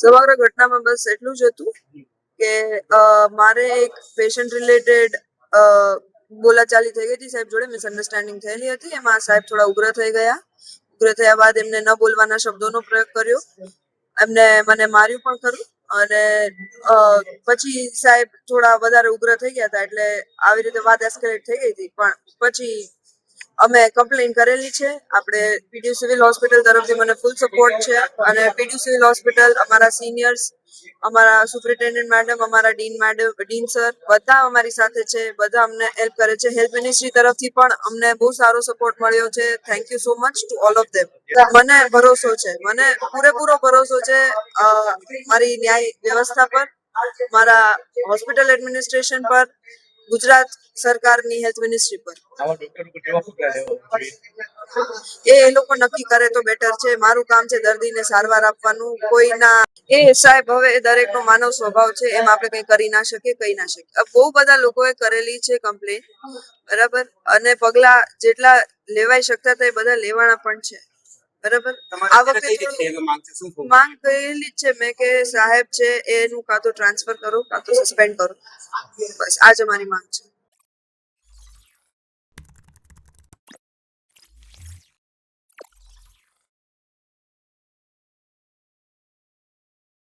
સમગ્ર ઘટનામાં બસ એટલું જ હતું કે મારે એક પેશન્ટ રિલેટેડ બોલાચાલી થઈ ગઈ હતી સાહેબ જોડે, મિસઅન્ડરસ્ટેન્ડિંગ થયેલી હતી. એમાં સાહેબ થોડા ઉગ્ર થઈ ગયા. ઉગ્ર થયા બાદ એમને ન બોલવાના શબ્દોનો પ્રયોગ કર્યો. એમને મને માર્યું પણ ખરું. અને પછી સાહેબ થોડા વધારે ઉગ્ર થઈ ગયા હતા, એટલે આવી રીતે વાત એસ્કેલેટ થઈ ગઈ હતી. પણ પછી અમે કમ્પ્લેન કરેલી છે. આપણે પીડીયુ સિવિલ હોસ્પિટલ તરફથી મને ફૂલ સપોર્ટ છે. અને પીડીયુ સિવિલ હોસ્પિટલ, અમારા સિનિયર્સ, અમારા સુપ્રિન્ટેન્ડન્ટ મેડમ, અમારા ડીન સર બધા અમારી સાથે છે. બધા અમને હેલ્પ કરે છે. હેલ્થ મિનિસ્ટ્રી તરફથી પણ અમને બહુ સારો સપોર્ટ મળ્યો છે. Thank you so much to all of them. મને ભરોસો છે, મને પૂરેપૂરો ભરોસો છે મારી ન્યાય વ્યવસ્થા પર, મારા હોસ્પિટલ એડમિનિસ્ટ્રેશન પર, ગુજરાત સરકારની હેલ્થ મિનિસ્ટ્રી પર. એ લોકો નક્કી કરે તો બેટર છે. મારું કામ છે દર્દીને સારવાર આપવાનું. કોઈના એ સાહેબ હવે દરેકનો માનવ સ્વભાવ છે, એમ આપણે કઈ કરી ના શકીએ, કહી ના શકીએ. બહુ બધા લોકોએ કરેલી છે કમ્પ્લેન, બરાબર, અને પગલા જેટલા લેવાઈ શકતા હતા એ બધા લેવાના પણ છે, બરાબર. આ વખતે માંગ કરેલી જ છે મેં કે સાહેબ છે એનું કાં તો ટ્રાન્સફર કરો કાં તો સસ્પેન્ડ કરો. બસ આ જ અમારી માંગ છે.